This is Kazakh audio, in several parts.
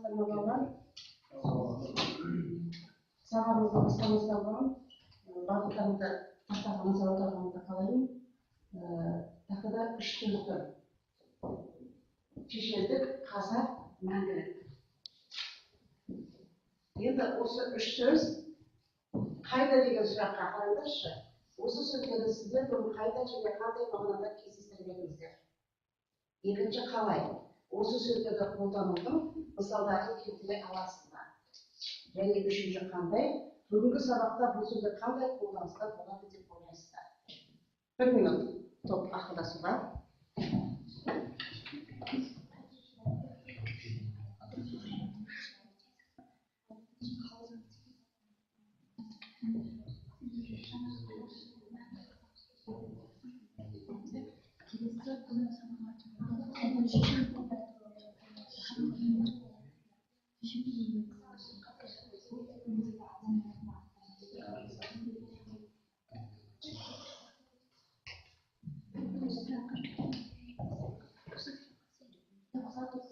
Tamamlanan сағамызды бастамастан бұрын бағыттарымды тақтағымыз аударғанды қалаймын. Тақыда үш сөзді шешендік, қазақ, мәңгілік. Енді осы үш сөз қайда деген сұраққа қараңдаршы. Осы сөздерді сіздер бұрын қайда және қандай мағынада кездестіргеніңіздер? Екінші, қалай? Осы сөздерді қолданудың мысалдарын келтіре аласыздар. Және үшінші, қандай? Бүгінгі сабақта бұл сөздер қандай қолданыста болады деп ойлайсыздар? 1 минут топ ақылдасуға.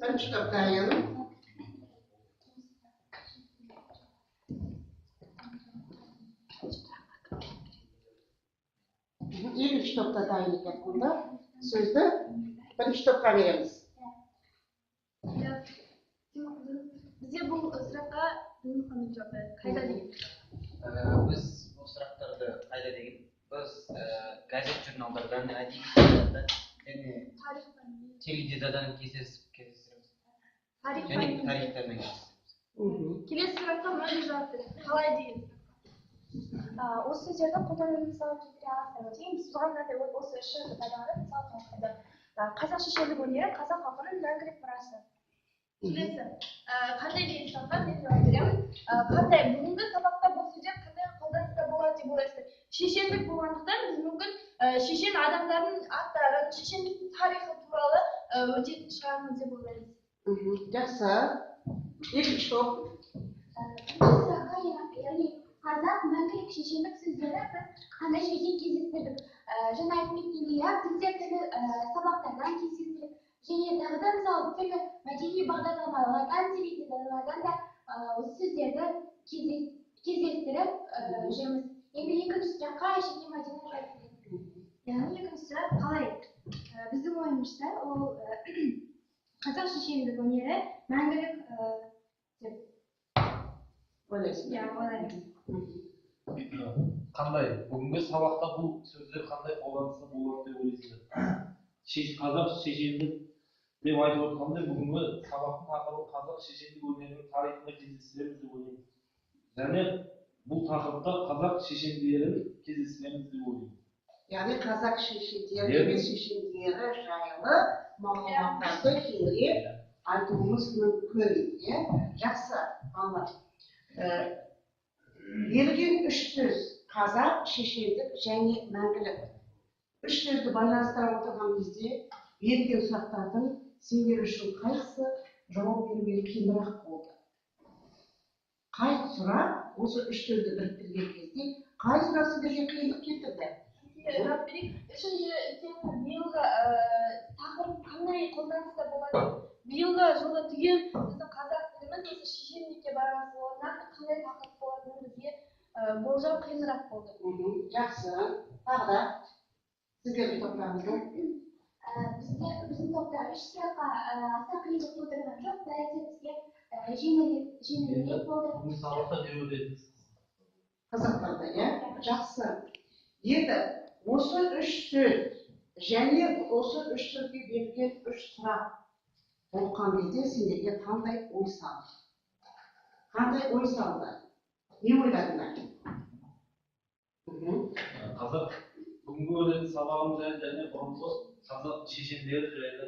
Бірінші топта аяның. Екінші топта дайын екен. Онда сөзді бірінші топқа береміз. Бізде бұл сұраққа қайда деген? Біз бұл сұрақтарды қайда деген? Біз газет журналдардан, әдебиеттерден және теледидардан кездестіреміз. Және тарихтардан кездестіреміз. Келесі сұраққа мынандай жауап береді. Қалай деген? Осы сөздерді қолдануды мысалы келтіре аласыздар ма деймін. Біз бұған мынандай осы үш сөзді пайдаланып, мысалы қазақ шешендік өнері қазақ халқының мәңгілік мұрасы. Келесі, қандай деген сұраққа мен жауап беремін. Қандай бүгінгі сабақта бұл сөздер қандай қолданыста болады деп ойлайсыздар? Шешендік болғандықтан біз мүмкін шешен адамдардың аттарын, шешендіктің тарихы туралы өтетін шығармыз деп ойлаймыз. Жақсы. Екінші топ. Яғни қазақ мәңгілік шешендік сөздері біз қандай жерде кездестірдік? Жаңа айтып кеткендей, бізде түрлі сабақтардан кездестірдік. Және тағы да мысалы түрлі мәдени бағдарламалардан, теледидардан да осы сөздерді кездестіріп жүрміз. Енді екінші сұраққа Айшеке Мадина жауап береді. Яғни екінші сұрақ қалай? Біздің ойымызша ол қазақ шешендік өнері мәңгілік деп Ойлайсың. Иә, ойлаймын. Қандай? Бүгінгі сабақта бұл сөздер қандай қолданыста болады деп ойлайсыздар? Қазақ шешендік деп айтып отырғандай, бүгінгі сабақтың тақырыбы қазақ шешендік өнерінің тарихында кездестіреміз деп ойлаймын. Және бұл тақырыпта қазақ шешендерін кездестіреміз деп ойлаймын. Яғни қазақ шешендері, емес шешендері жайлы мағлұматтарды кеңірек айтуымыз мүмкін. Жақсы, балалар. Берілген үш сөз қазақ, шешендік және мәңгілік. Үш сөзді байланыстыра отырған кезде берілген сұрақтардың сендер үшін қайсысы жауап беруге қиынырақ болды? Қай сұрақ осы үш сөзді біріктірген кезде қай сұрақ сіздерге қиындық келтірді? Жауап берейік. Үшінші биылғы тақырып қандай қолданыста болады? Биылғы жылы түгел біздің қазақ тіліміз осы шешендікке байланысты болады. Нақты қандай тақырып болатынын бізге болжау қиынырақ болды. Жақсы. Тағы да сіздердің топтарыңызда. Біздің топта үш сұраққа аса қиындық тудырған жоқ. Бәрі бізге жеңілірек болды. Бүгінгі сабақта беріп өтетініз. Қазақтарда, иә? Жақсы. Енді осы үш сөз және осы үш сөзге берілген үш сұрақ оққан кезде сендерге қандай ой салды? Қандай ой салды? Не ойладыңдар? Қазақ бүгінгі өтетін сабағымыз жайлы және бұрынғы қазақ шешендері жайлы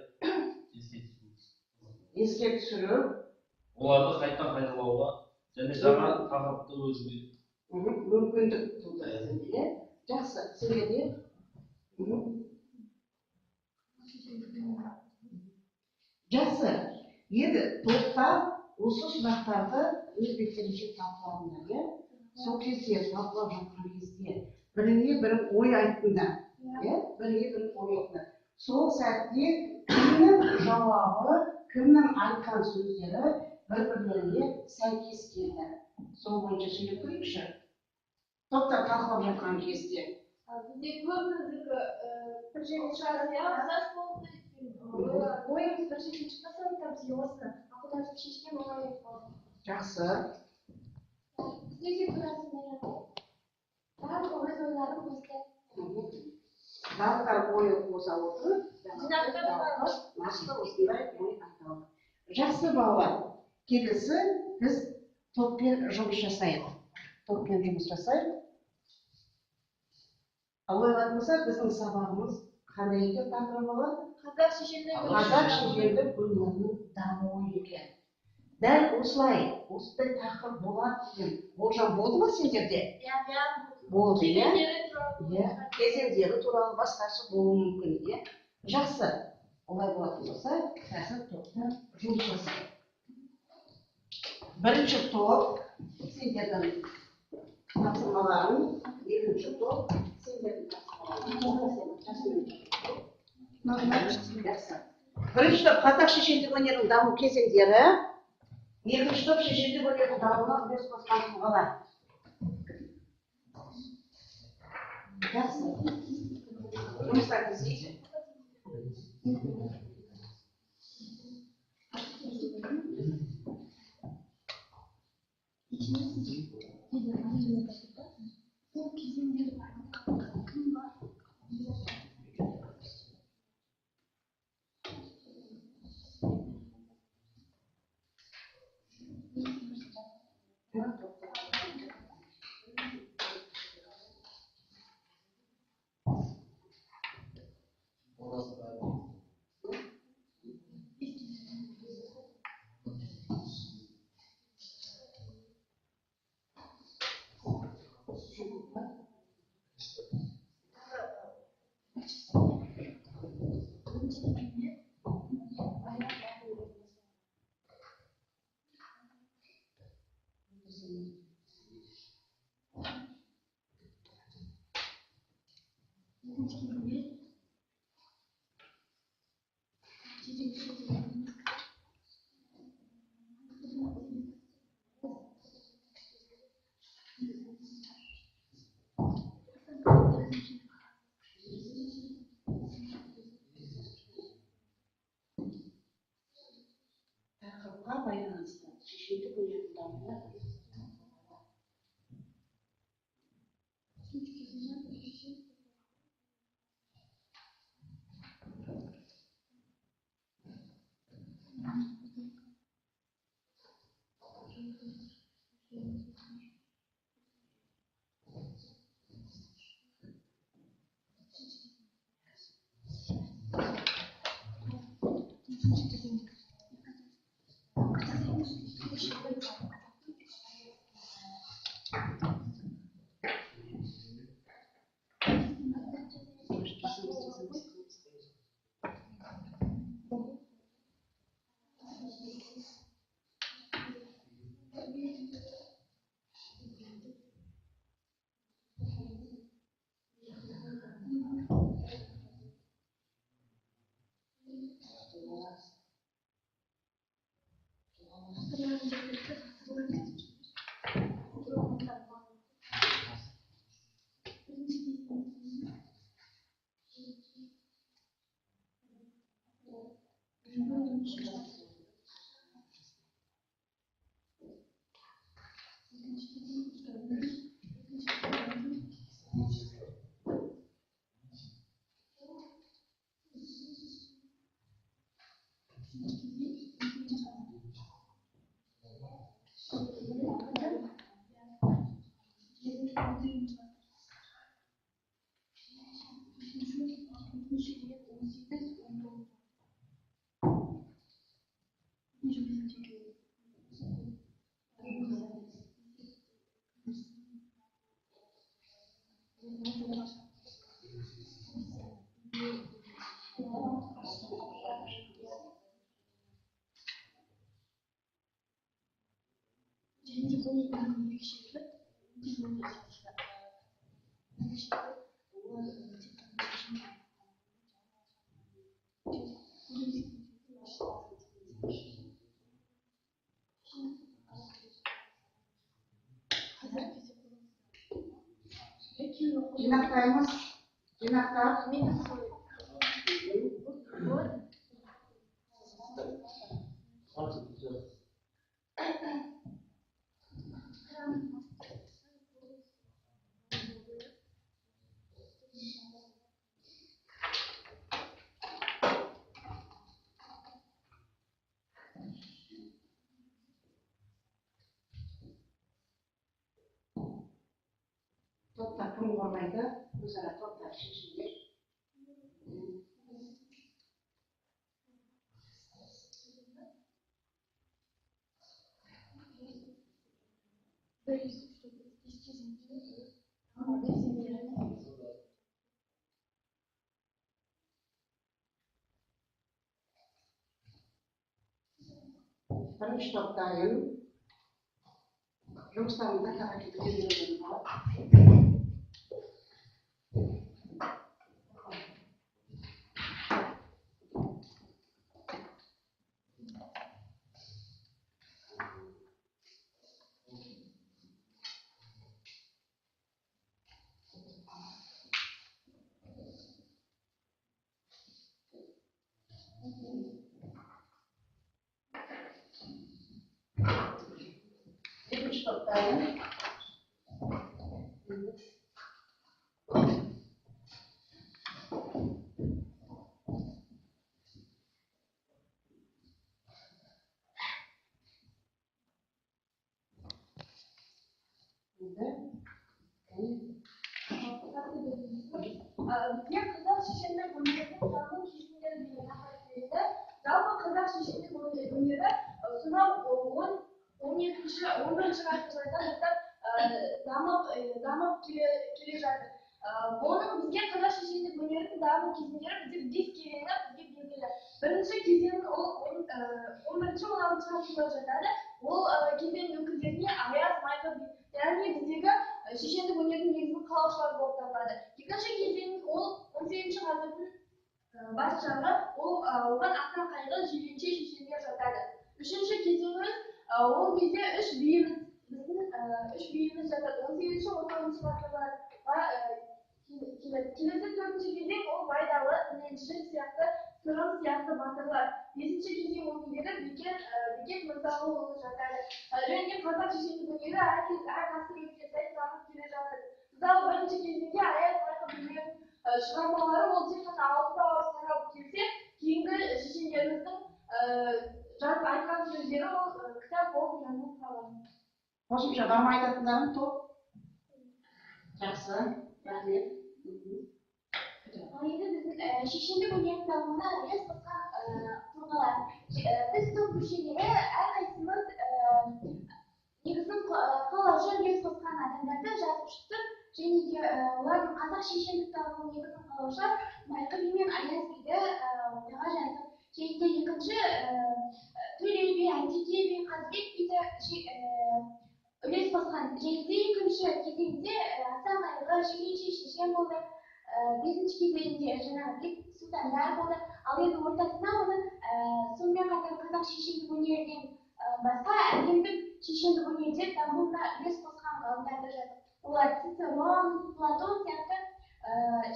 еске түсіру, оларды қайттан қайталауға және жаңа тақырыпты өзіне мүмкіндік тудырды. Жақсы, сіздерге жақсы. Енді топта осы сұрақтарды өз беттерінше талқылаңдар. Сол кезде талқылап жатқан кезде біріне бірі ой айтыңдар. Біріне бірі ой айтыңдар. Сол сәтте кімнің жауабы, кімнің айтқан сөздері bir-birleriga сәйкес keldi. Сол бойынша сөйлеп көрейікші. Топтар талқылап жатқан кезде. Бізде көбіміздікі бір жерге шығады, иә, ұқсас болды. Ойымыз бір жерге шықпаса, онда бізге осы ақылдасып шешкен оңай болып қалды. Жақсы. Bizde de burasında yapıyor. Daha doğru soruları göster. Барлықтар ойы қоса отырып, Жинақтап нақты осындай ой айталық. Жақсы балалар, келесі біз топпен жұмыс жасайық. Ал ойладыңыздар, біздің сабағымыз қандай екен тақырыбы? қазақ шешендік Қазақ шешендік өнерінің дамуы екен. Дәл осылай, осындай тақырып болады деген болжам болды ма сендерде? Болды, иә? Иә, кезеңдері туралы басқаша болуы мүмкін, иә? Жақсы. Олай болатын болса, қазір топта жұмыс жасайық. Бірінші топ сендердің тапсырмаларың, екінші топ сендердің тапсырмаларың. Бірінші топ қазақ шешендік өнерінің даму кезеңдері, екінші топ шешендік өнерінің дамуына үлес қосқан тұлғалар. Жақсы. Жұмыстарды істейік. Тақырыпқа байланысты шешендік өнердің дамуына Жинақтаймыз. Жинақтап. Топтар кім болмайды, өзара топтар шешімдер. Бірінші топтайын. Жұмыстарында қаракетіп жүргенім бар. Екінші топтайын. Bizga qizlar shishanda bo'lmagan qonun shishindagi degan taqdirda жалпы qizlar shishanda bo'lmagan сонау 12-11-chi asrlardan boshlab damib kelе жатыр. Оның bizga qizlar shishanda bo'lmagan damib кезеңдері бізде 5 кезеңі bizga белгілі. Бірінші кезең ол 11-16 ғасырда жатады. Ол кезеңнің өкілдеріне аяз майқы яғни біздегі шешендік өнердің негізін қалаушылар болып табылады. Екінші кезең ол 18-ші ғасырдың бас жағы, оған асан қайғы жиренше шешендер жатады. Үшінші кезеңіміз ол кезде үш биіміз жатады. 18-ші 19-ші ғасырларға келесі төртінші кезең ол байдалы, іненші сияқты, сырым сияқты батырлар. Бесінші кезең өкілдері бекет мырзағұлұлы жатады. Және қазақ шешендік өнері әр ғасыр өткен сайын дамып келе жатыр. Мысалы бірінші кезеңде аяз майқы билердің шығармалары ол тек қана ауыз таралып келсе, кейінгі шешендеріміздің жазып айтқан сөздері ол кітап болып жазылып қалады. Қосымша бар ма айтатындарың топ? Жақсы, рахмет. Енді біздің шешендік өнердің дамуына үлес қосқан тұлғалар. Біз топ мүшелері әрқайсымыз негізін қалаушы үлес қосқан адамдарды жазып шықтық. Және де олардың қазақ шешендік дамуының негізін қалаушы майқы би мен аяз биді ортаға жаздық. Және де екінші төле би, әйтеке би, қазыбек биді үлес қосқан. Және де екінші кезеңде асан қайғы, жиренше шешен болды. Бесінші кезеңде жаңағы бек сұлтандар болды. Ал енді ортасына оның сонымен қатар қазақ шешендік өнерінен басқа әлемдік шешендік өнерде дамуына үлес қосқан ғалымдарды жаздық. Олар Цицерон, Платон сияқты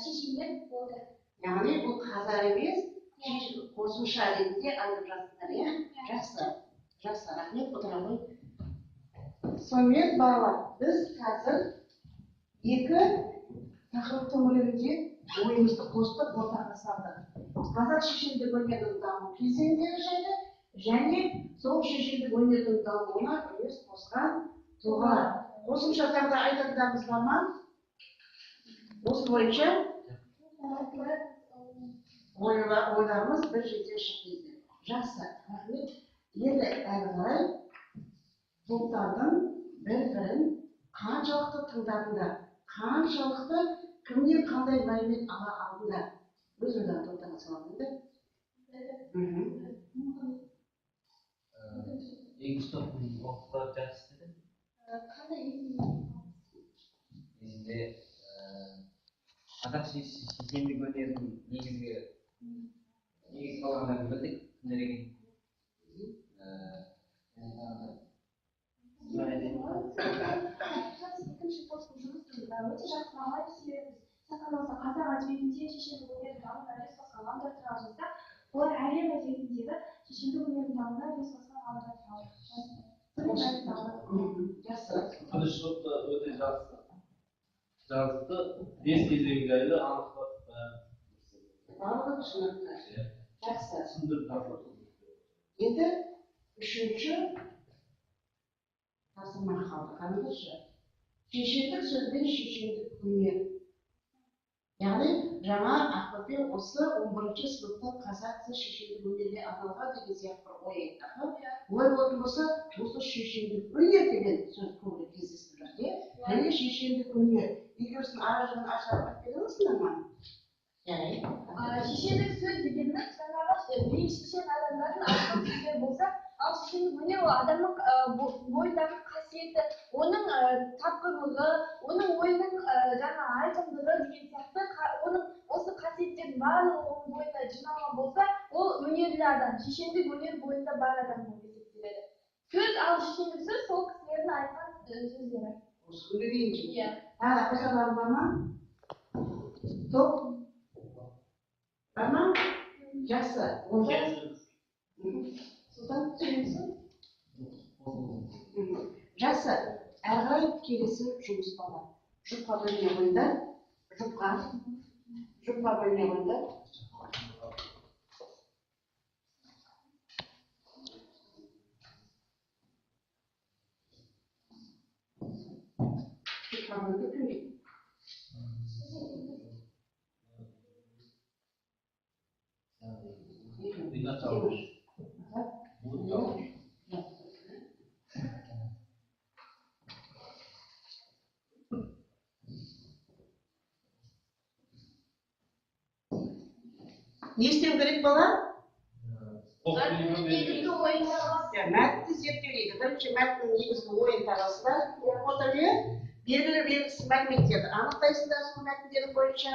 шешендер болды. Яғни бұл қазақ емес, қосымша ретінде айтып жатсыздар, иә? Жақсы, рахмет, отыра ғой. Сонымен балалар, біз қазір екі тақырып төңірегінде ойымызды қостық, ортаға салдық. Қазақ шешендік өнерінің даму кезеңдері жайлы және сол шешендік өнердің дамуына үлес қосқан тұлғалар. Қосымша тағы да айтатындарыңыз бар ма? Осы бойынша ойларымыз бір жерден шықты. Жақсы, рахмет. Енді әрі қарай топтардың бір-бірін қаншалықты тыңдадыңдар, қаншалықты кімнен қандай мәлімет ала алдыңдар. Өз ойларын топтарға салыңыздар. Екінші топтың оқушылары жақсы істеді. Бізде қазақ шешендік өнерінің негізгі қалғандарын білдік. өте жақсы мағына себебі сақтан болса қазақ әдебиетінде шешендік өнердің дамуына үлес қосқан ғалымдар туралы жазсақ, олар әлем әдебиетіндегі шешендік өнердің дамуына үлес қосқан ғалымдар туралы Жақсы. Қылышбекті өте жақсы жазды. Бес кезең жайлы анықтап Барлығы түсінікті. Жақсы. түсіндіріп тапсырды. Енді үшінші тапсырма қалды. Қандайшы? Шешендік сөзбен шешендік өнер. Яғни жаңа Ақбөпен осы 11-ші сыныптан қазақ тілі шешендік өнерге арналған деген сияқты бір ой айтты. Олай болатын болса, осы шешендік өнер деген сөз көбірек кездесіп жүрді. Және шешендік өнер. Екеуісін ара-жігін ашарып айтып бере аласыңдар ма? Шешендік сөз дегеніміз жаңағы ең шешен адамдардың айтқан сөздері болса, ал шешендік өнер ол адамның бойындағы қасиеті, оның тапқырлығы, оның ойының жаңа айқындығы деген сияқты оның осы қасиеттердің барлығы оның бойында жиналған болса, ол өнерлі адам, шешендік өнер бойында бар адам болып есептеледі. Сөз ал шешендік сөз сол кісілердің айтқан сөздері. Осы күнге дейін же. Иә. Тағы қосарларың бар ма? Топ? Бар ма? Жақсы. Онда содан түсінесің? Жақсы. Әрі қарай келесі жұмыс бала. Жұпқа бөліне қойды. Жұпқа бөліне қойды. Жұпқа бөліне қойды. Не істеу керек бала? Негізгі ойын таралады. Мәтінді зерттеулейді. Бірінші мәтіннің негізгі ойын таралысында белгілі белгісіз мәліметтерді анықтайсыңдар сол мәтіндердің бойынша,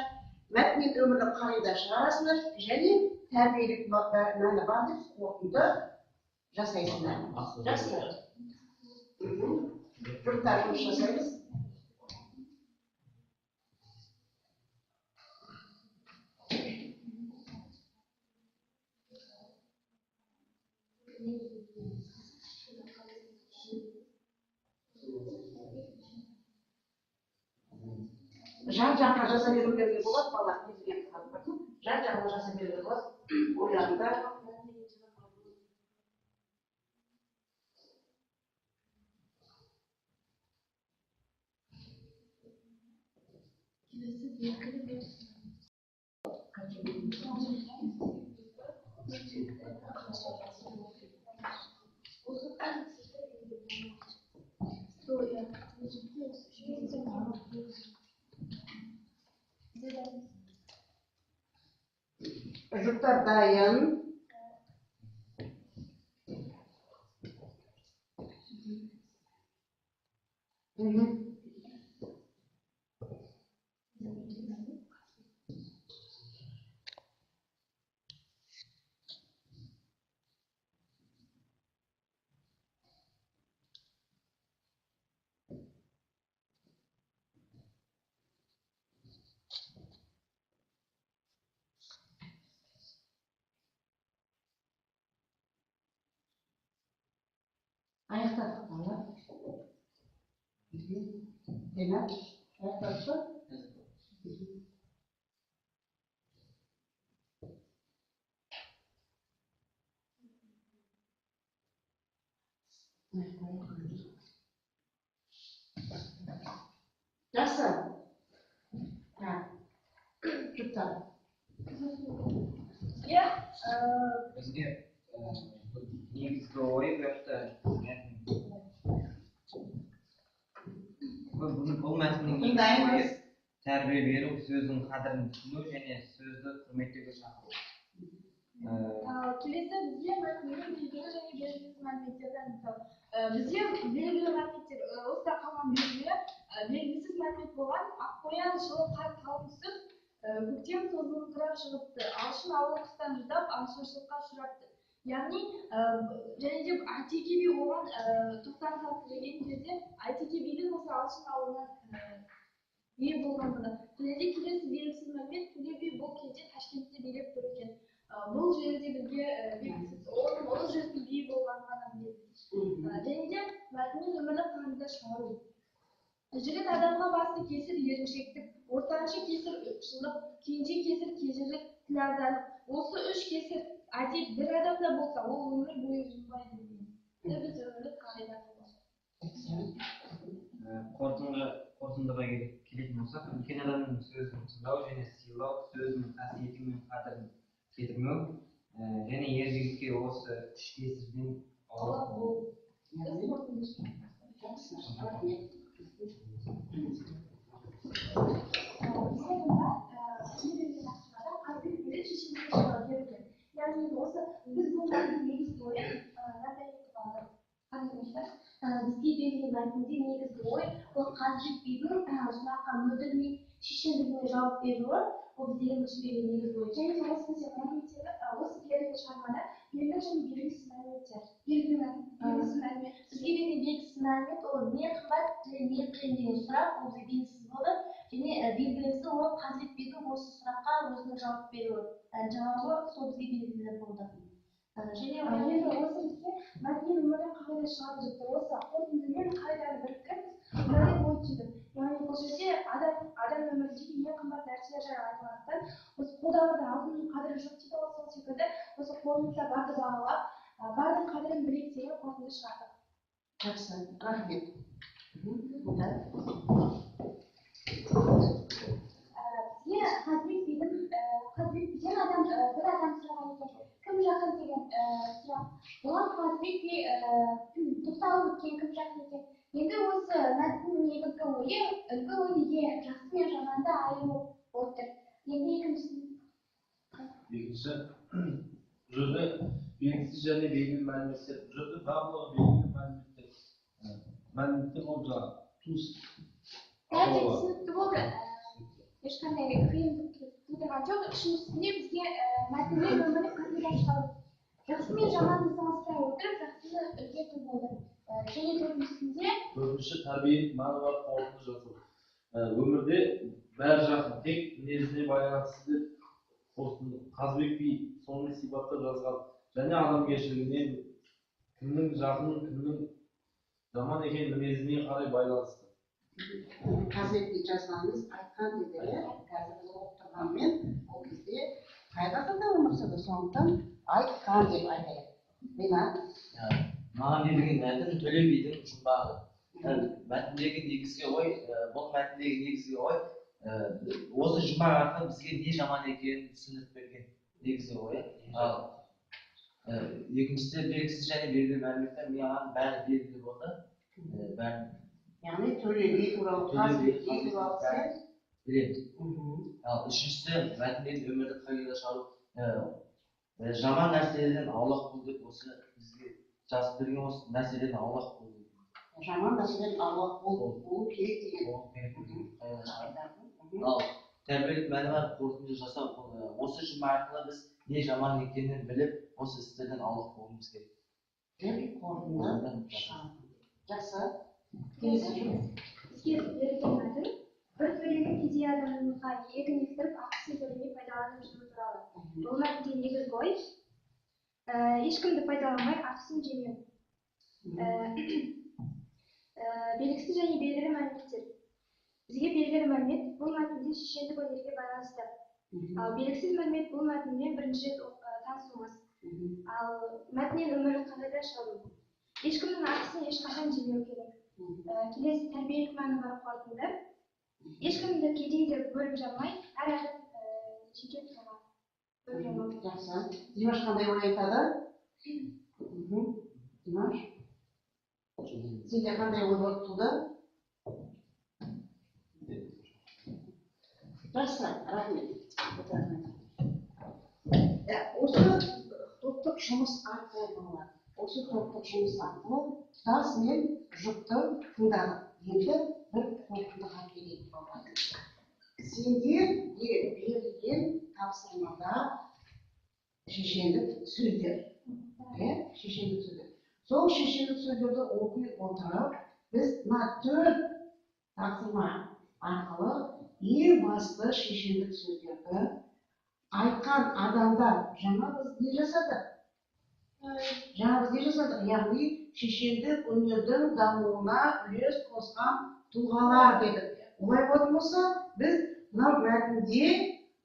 мәтіннен өмірлік қағида шығарасыңдар және тәрбиелік мәні бар деп қорытынды жасайсыңдар. Жақсы. Жұрттар жұмыс жасаймыз. Жан-жаққа жаса берулерге болады, бала. Жан-жаққа жаса беруге болады. Ойларында. Жұрттар дайын. Аяқтадық бала. Демек, аяқтадық па? Жақсы. Жұптар. Иә. Бізге негізгі ой бұяқта бұл мәтіннің негізгі ойы тәрбие беру, сөздің қадірін түсіну және сөзді құрметтеуге шақыру. Келесі бізге мәтіннің белгілі және белгісіз мәліметтерден бізге белгілі мәліметтер осыда қалған белгісіз мәлімет болған аққоян жылы қар қалың түсіп көктем тозыңқырап шығыпты, алшын ауыл қыстан жүдап аңшылыққа ұшырапты. Яғни және де Айтеке би оған тоқтам салып деген жерде Айтеке бидің осы алшын ауылынан бий болғандығы. Және де келесі белгісіз мәлімет төле би бұл кезде Ташкентте билеп тұр екен. Бұл жерде бізге белгісіз оның ұлы жүздің биі болғанын ғана білеміз. Және де мәтіннен өмірлік қағида шығару. Жігіт адамға басты кесір еріншектік, ортаншы кесір ұлтшылық, кенже кесір кежілік, тілазалық. Осы үш кесір әдет бір адамда болса, ол өмір бойы жынбайды деген. Біз өмірлік қағида қорытындыға келетін болсақ, үлкен адамның сөзін тыңдау және сыйлау, сөзінің қасиеті мен қадірін кетірмеу, және ер жігітке осы үш кесірден аулақ болу. Яғни осы біз болғанның негізгі ойы бізге берілген мәтінде негізгі ой ол қазірет бидің сұраққа мүдірмей шешендігіне жауап беруі, ол біздердің түсінбеген негізгі ой. және де осы бізде мәліметтері осы берілген шығармада белгілі және белгісіз мәліметтер. Белгілі белгісіз мәлімет. Бізге берілген белгісіз мәлімет ол не қымбат не қиын деген сұрақ ол бізге белгісіз болды. Және белгілісі ол қазірет бидің осы сұраққа өзінің жауап беруі. Жауабы сол бізге белгілі болды. Және енді осы бізге мәтіннен өмірлік қағида шығарып жетті. Осы қорытындымен қағиданы біріктіріп мынадай ой түйдік. Яғни бұл жерде адам өміріндегі ең қымбат нәрселер жайлы айтылғандықтан, осы қолдануда алтынның қадірі жоқ дейді ғой, сол секілді осы қолымызда барды бағалап, бардың қадірін білейік деген қорытынды шығардық. Жақсы, рахмет. Бізге қазірет биден бір адам сұраған екен. Кім жақын деген сұрақ. Оған қазірет би тоқталып өткен кім жақын екен. Енді осы мәтіннің негізгі ойы, үлгі ой неге жақсы мен жаманды айыру болып тұр. Енді екіншісі жерде белгісіз және белгілі мәліметтер. Бұл жерде барлығы белгілі мәліметтер болып жатыр. бәрі түсінікті болды. Ешқандай қиындық тудырған жоқ. Үшіншісінде бізге мәтіннен өмірлік қағида шығару. Жақсы мен жаманды салыстыра отырып, жақсыны үлгі ету болды. Және төртінші тәрбиелік мәні бар қорытынды жасау. Өмірде бәрі жақын, тек мінезіне байланысты деп қорытынды. Қазыбек би соны сипаттап жазған. Және адамгершілігіне кімнің жақын, кімнің жаман екені мінезіне қарай байланысты. Қазыбек би жазғаныңыз айтқан деді, қазір біз оқып тұрғанмен ол кезде қайдағы да өмірсіді, сондықтан айтқан деп айтайық. Маған берілген мәтін төле бидің жұмбағы. Мәтіндегі негізгі ой, бұл мәтіндегі негізгі ой, осы жұмбақ арқылы бізге не жаман екенін түсіндіріп берген негізгі ой. Екіншісі белгісіз және белгілі мәліметтер маған бәрі белгілі болды. Яғни төле би туралы, қазыбек би туралы сен білемін. Ал үшіншісі мәтінден өмірлік қағида шығару. Жаман нәрселерден аулақ бол деп осы бізге жазып берген осы нәрселерден аулақ бол. Жаман нәрседен аулақ болу керек деген. Ал тәрбиелік мәні бар қорытынды жасау, осы жұма арқылы біз не жаман екенін біліп, осы істерден аулақ болуымыз керек. Қорытынды шығару. Жақсы. Бізге берілген мәтін бір төлемі кедей адамға егін ектіріп, ақысын төлемей пайдаланып жүру туралы. Бұл мәтінде негізгі ой ешкімді пайдаланбай ақысын жемеу. Белгісіз және белгілі мәліметтер. Бізге белгілі мәлімет бұл мәтінде шешендік өнерге байланысты. Ал белгісіз мәлімет бұл мәтінмен бірінші рет танысуымыз. Ал мәтіннен өмірлік қағида шығару. Ешкімнің ақысын ешқашан жемеу керек. Келесі тәрбиелік мәні бар қорытынды. Ешкімді кедей деп бөліп жармай, әр адам жеке тұлға бөліп жармау. Жақсы. Димаш қандай ой айтады? Димаш? Сенде қандай ой туды? Жақсы, рахмет. Осы топтық жұмыс арқылы тұтас мен жұпты тыңдадық. Енді бір қорытындыға келейік болады. Сендер берілген тапсырмада шешендік сөздер. Шешендік сөздер. Сол шешендік сөздерді оқи отырып, біз мына төрт тапсырма арқылы ең басты шешендік сөздерді айтқан адамдар жаңа біз не жасадық? Яғни шешендік өнердің дамуына үлес қосқан тұлғалар дедік. Олай болатын болса, біз мынау мәтінде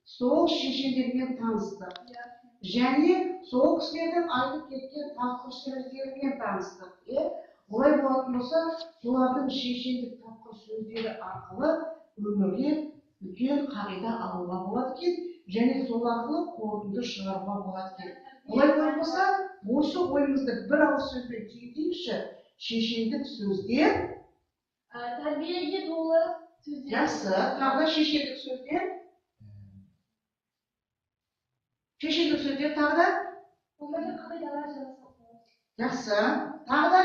сол шешендермен таныстық. Және сол кісілердің айтып кеткен тапқыр сөздерімен таныстық. Олай болатын болса, солардың шешендік тапқыр сөздері арқылы өмірге үлкен қағида алуға болады екен, және сол арқылы қорытынды шығаруға болады екен. Олай болса, осы ойымызды бір ауыз сөзбен түйіндейікші. Шешендік сөздер тәрбиеге толы сөздер. Жақсы, тағы да шешендік сөздер. Шешендік сөздер тағы да? Өмірлік қағидалар жасау. Жақсы, тағы да?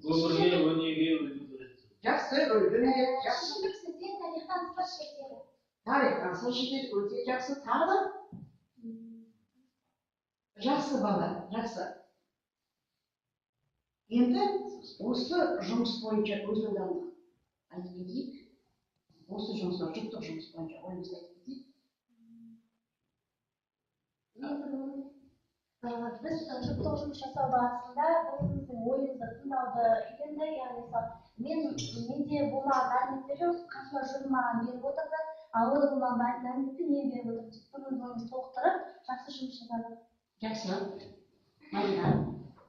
Өмірге, өнеге өту. Жақсы, өнеге, жақсы. Шешендік сөздер тарихтан сыр шертеді. Тарихтан сыр шертеді, өте жақсы. Тағы да? Жақсы бала, жақсы. Енді осы жұмыс бойынша өз ойларыңды айтып кетейік. Осы жұмысқа, жұптық жұмыс бойынша ойымызды айтып кетейік. Біз жұптық жұмыс жасау барысында біріміздің ойымызды тыңдауды үйрендік. Яғни менде болмаған мәліметтер қасыма жұрмаған беріп отырды, ал ол болмаған мәліметті мен беріп отырдым. Біріміз ойымызды толықтырып, жақсы жұмыс жасадық. Жақсы. Марина.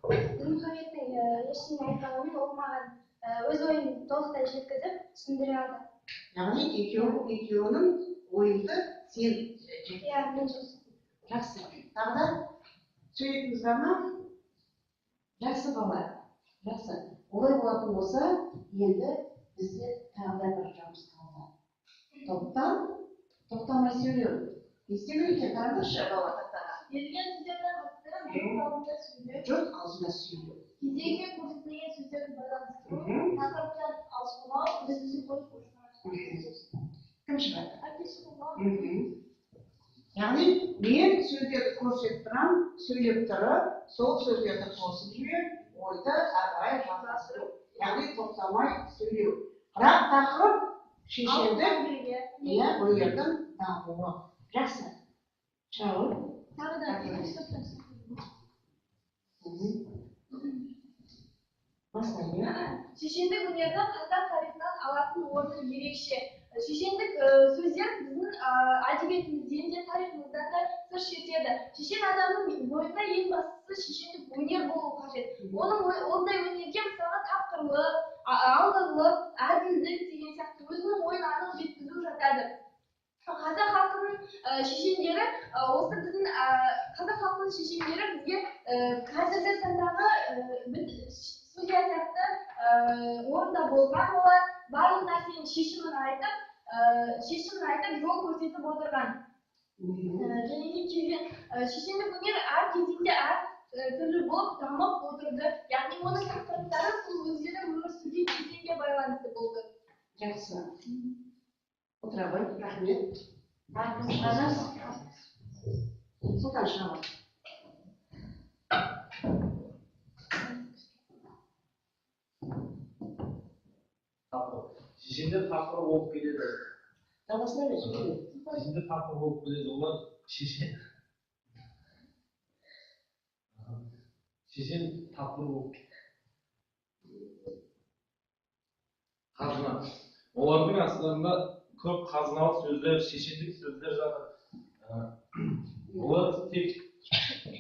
Нұрмұхаммедтің ештеңе айтпағанымен ол маған өз ойын толықтай жеткізіп түсіндіре алды. Яғни екеуінің ойыңды сен Иә, мен жақсы. Тағы да сөйлетіңіз ғана? Жақсы бала. Жақсы. Олай болатын болса, енді бізде тағы да бір жұмыс қалды. Тоқтамай сөйлеу. Не істеу екен? Қараңызшы бала тақтаға. Берілген сөздерді қатыстырып, жұрт алдында сөйлеу. Жұрт аузында сөйлеу. Кезеңмен көрсетілген сөздерді байланыстыру, тақырыптан алшылмау, өзімізді қойып қоймау. Кім шығады? Әкесі болмау. Яғни мен сөздерді көрсетіп тұрам, сөйлеп тұрып, сол сөздерді қосып жіберіп, ойды ары қарай жалғастыру. Яғни тоқтамай сөйлеу. Бірақ тақырып шешендік өнердің дамуы. Жақсы. Шауыл. Тағы да Басқа. шешендік өнердің қазақ тарихынан алатын орны ерекше. Шешендік сөздер біздің әдебиетімізден де тарихымыздан да сыр шертеді. Шешен адамның бойында ең бастысы шешендік өнер болу қажет. Ондай өнерге мысалы тапқырлық, алғырлық, әділдік деген сияқты өзінің ойын анық жеткізу жатады. Қазақ халқының шешендері, осы біздің қазақ халқының шешендері бізге қазіргі таңдағы судья сияқты орында болған, олар барлық нәрсенің шешімін айтып жол көрсетіп отырған. Және шешендік өнер әр кезеңде әр түрлі болып дамып отырды. Яғни оның тақырыптары сол өздері өмір сүрген кезеңге байланысты болды. Жақсы. Отыра ғой, рахмет. Сұлтан шыға. Шешендер тақыры болып келеді. Жалғасына бер, сөйле. Шешендер тақыры болып келеді. Олар шешен тақыры болып қазына. Олардың астарында көп қазыналы сөздер, шешендік сөздер жатыр. Олар тек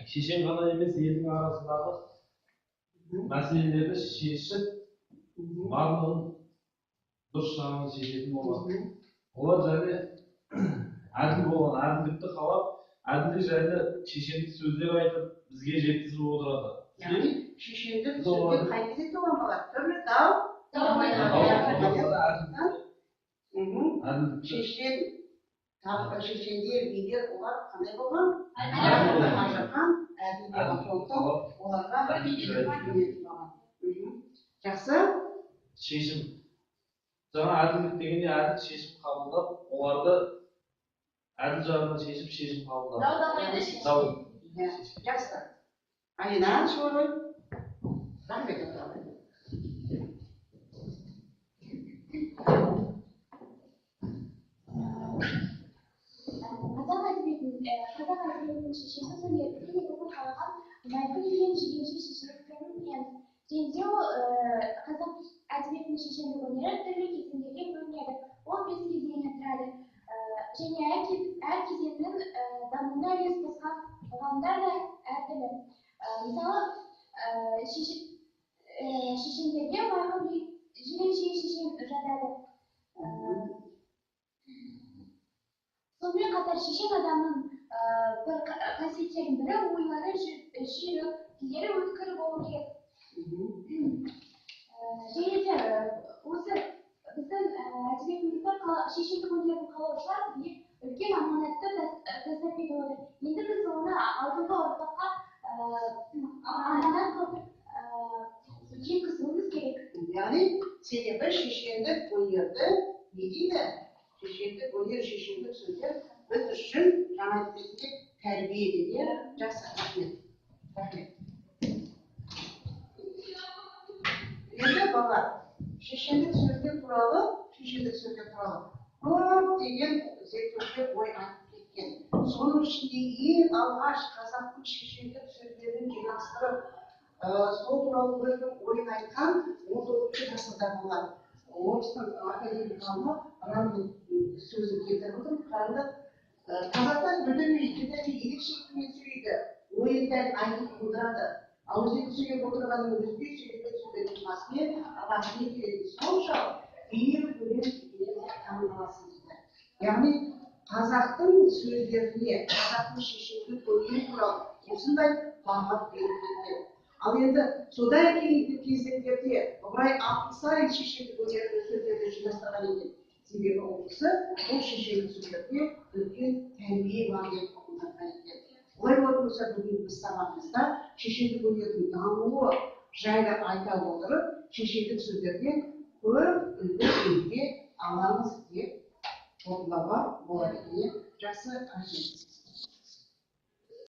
шешен ғана емес, елдің арасындағы мәселелерді шешіп, барлығын дұрыс жағынан шешетін болады. Олар және әділ болған, әділдікті қалап, әділдік жайлы шешендік сөздер айтып, бізге жеткізіп отырады. Яғни шешендік сөздер қай кезде туған түрлі шешендер, билер, олар қандай болған? Ажырған, әділ болған сондықтан оларға жақсы шешім. Жаңа әділдік дегенде әділ шешім қабылдап, оларды әділ жағынан шешім қабылдап. Дау-дамайды шешім. Жақсы. Алина, шоғыр. Рахмет. Мәлкін деген жиренше шешендіктерін білеміз. Және ол қазақ әдебиетінің шешендік өнері түрлі кезеңдерге бөлінеді. Ол 5 кезеңнен тұрады. Және әр кезеңнің дамуына үлес қосқан ғалымдар да әртүрлі. Мысалы, шешендерге майқын би жиренше шешен жатады. Сонымен қатар шешен адамның бір қасиеттерінің бірі ойлары жүйрік, тілдері өткір болу керек. Және де осы біздің әдебиетімізде шешендік өнерін қалаушылар бізге үлкен аманатты тастап кетіп отыр. Енді біз оны алдыңғы ұрпаққа аманат қылып жеткізуіміз керек. Яғни себебі шешендік өнерді не дейді? Шешендік өнер, шешендік сөздер біз үшін жаңа ретінде тәрбие дейді. Жақсы, рахмет. Енді бала, шешендік сөздер туралы көптеген зерттеушілер ой айтып кеткен. Соның ішінде ең алғаш қазақтың шешендік сөздерін жинастырып, сол туралы өзінің ойын айтқан 19 ғасырда болған. Орыстың академик ғалымы Рамин сөзін келтіріп отыр. Қараңдар, қазақтар бірден ерекшелікпен сөйлейді, ойын дәл айтып тудырады. Ал өзегі сөйлеп отырғанның өзге сөйлеген сөздердің басымен келеді. Соншалық ең өлең таңғаласың дейді. Яғни қазақтың сөздеріне, қазақтың шешендік өнері туралы осындай баға беріп кеткен. Ал енді содан кейінгі кезеңдерде Ыбырай Алтынсарин шешендік өнерінің сөздерді жинастырған екен. Себебі ол кісі бұл шешендік сөздерге үлкен тәрбие бар деп ұғынған екен. Олай болса бүгін біз сабағымызда шешендік өнердің дамуы жайлы айта отырып, шешендік сөздерден көп үлгі аламыз деп қорытындылауға болады екен. Жақсы, рахмет.